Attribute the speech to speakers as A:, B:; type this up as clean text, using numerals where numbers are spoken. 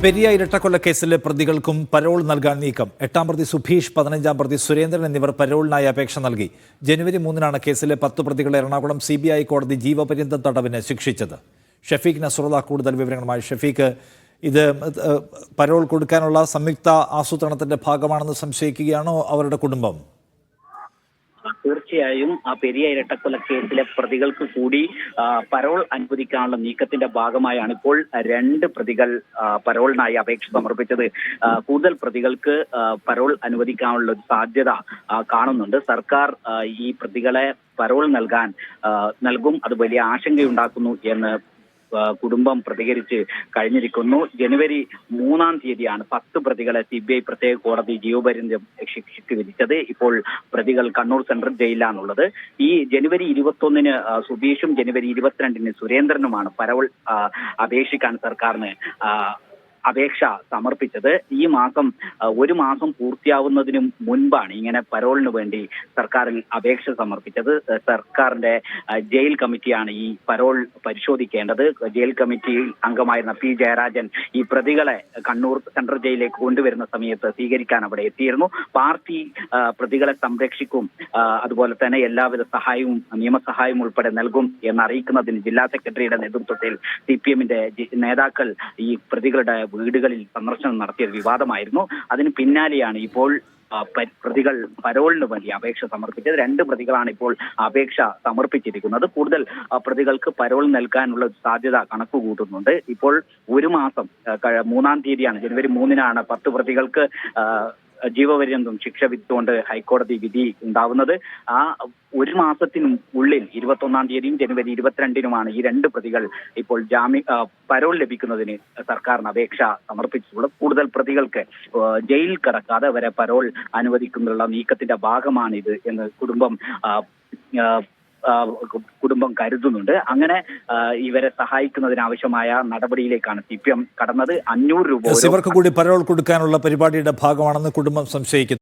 A: Periya ഇരട്ടക്കൊലക്കേസിലെ പ്രതികൾക്കും parole നൽകാൻ നീക്കം. 8-ാം പ്രതി സുഭീഷ്, 15-ാം പ്രതി സുരേന്ദ്രൻ എന്നിവർ പരോളിനായി അപേക്ഷ നൽകി. ജനുവരി 3-നാണ് കേസിലെ 10 പ്രതികളെ എറണാകുളം CBI കോടതി ജീവപര്യന്തം തടവിന് ശിക്ഷിച്ചത്. ഷഫീഖ് നസ്രുള്ള കൂടുതൽ വിവരങ്ങളുമായി. ഷഫീഖ്, ഇത് പരോൾ കൊടുക്കാനുള്ള സംയുക്ത ആസൂത്രണത്തിന്റെ ഭാഗമാണെന്ന് സംശയിക്കുകയാണോ അവരുടെ കുടുംബം?
B: തീർച്ചയായും ആ പെരിയ ഇരട്ടക്കൊലക്കേസിലെ പ്രതികൾക്ക് കൂടി പരോൾ അനുവദിക്കാനുള്ള നീക്കത്തിന്റെ ഭാഗമായാണ് ഇപ്പോൾ 2 പ്രതികൾ പരോളിനായി അപേക്ഷ സമർപ്പിച്ചത്. കൂടുതൽ പ്രതികൾക്ക് പരോൾ അനുവദിക്കാനുള്ള ഒരു സാധ്യത കാണുന്നുണ്ട്. സർക്കാർ ഈ പ്രതികളെ പരോൾ നൽകും, അത് വലിയ ആശങ്കയുണ്ടാക്കുന്നു എന്ന് കുടുംബം പ്രതികരിച്ച് കഴിഞ്ഞിരിക്കുന്നു. ജനുവരി 3-ാം തീയതിയാണ് 10 പ്രതികളെ CBI പ്രത്യേക കോടതി ജീവപര്യന്തം ശിക്ഷയ്ക്ക് വിധിച്ചത്. ഇപ്പോൾ പ്രതികൾ കണ്ണൂർ സെൻട്രൽ ജയിലിലാണുള്ളത്. ഈ ജനുവരി 21-ന് സുബീഷും ജനുവരി 22-ന് സുരേന്ദ്രനുമാണ് പരോൾ അപേക്ഷിക്കാൻ സർക്കാരിന് അപേക്ഷ സമർപ്പിച്ചത്. ഈ മാസം 1 മാസം പൂർത്തിയാവുന്നതിന് മുൻപാണ് ഇങ്ങനെ പരോളിന് വേണ്ടി സർക്കാരിൽ അപേക്ഷ സമർപ്പിച്ചത്. സർക്കാരിന്റെ ജയിൽ കമ്മിറ്റിയാണ് ഈ പരോൾ പരിശോധിക്കേണ്ടത്. ജയിൽ കമ്മിറ്റി അംഗമായിരുന്ന P. ജയരാജൻ ഈ പ്രതികളെ കണ്ണൂർ സെൻട്രൽ ജയിലിലേക്ക് കൊണ്ടുവരുന്ന സമയത്ത് സ്വീകരിക്കാൻ അവിടെ എത്തിയിരുന്നു. പാർട്ടി പ്രതികളെ സംരക്ഷിക്കും, അതുപോലെ തന്നെ എല്ലാവിധ സഹായവും നിയമസഹായവും ഉൾപ്പെടെ നൽകും എന്നറിയിക്കുന്നതിന് ജില്ലാ സെക്രട്ടറിയുടെ നേതൃത്വത്തിൽ CPM-ന്റെ നേതാക്കൾ ഈ പ്രതികളുടെ വീടുകളിൽ സന്ദർശനം നടത്തിയത് വിവാദമായിരുന്നു. അതിന് പിന്നാലെയാണ് ഇപ്പോൾ പ്രതികൾ പരോളിന് വേണ്ടി അപേക്ഷ സമർപ്പിച്ചത്. 2 പ്രതികളാണ് ഇപ്പോൾ അപേക്ഷ സമർപ്പിച്ചിരിക്കുന്നത്. കൂടുതൽ പ്രതികൾക്ക് പരോൾ നൽകാനുള്ള സാധ്യത കണക്കുകൂട്ടുന്നുണ്ട്. ഇപ്പോൾ 1 മാസം 3-ാം തീയതിയാണ്, ജനുവരി 3-നാണ് 10 പ്രതികൾക്ക് ജീവപര്യന്തം ശിക്ഷ വിധിച്ചുകൊണ്ട് ഹൈക്കോടതി വിധി ഉണ്ടാവുന്നത്. ആ 1 മാസത്തിനും ഉള്ളിൽ 21-ാം തീയതിയും ജനുവരി 22-നുമാണ് ഈ 2 പ്രതികൾ ഇപ്പോൾ പരോൾ ലഭിക്കുന്നതിന് സർക്കാരിന് അപേക്ഷ സമർപ്പിച്ചിട്ടുള്ളത്. കൂടുതൽ പ്രതികൾക്ക് ജയിൽ കടക്കാതെ അവരെ പരോൾ അനുവദിക്കുന്നതിനുള്ള നീക്കത്തിന്റെ ഭാഗമാണിത് എന്ന് കുടുംബം കരുതുന്നുണ്ട്. അങ്ങനെ ഇവരെ സഹായിക്കുന്നതിനാവശ്യമായ നടപടിയിലേക്കാണ് CPM കടന്നത്. 500 രൂപ
A: ഇവർക്ക് കൂടി പരോൾ കൊടുക്കാനുള്ള പരിപാടിയുടെ ഭാഗമാണെന്ന് കുടുംബം സംശയിക്കുന്നു.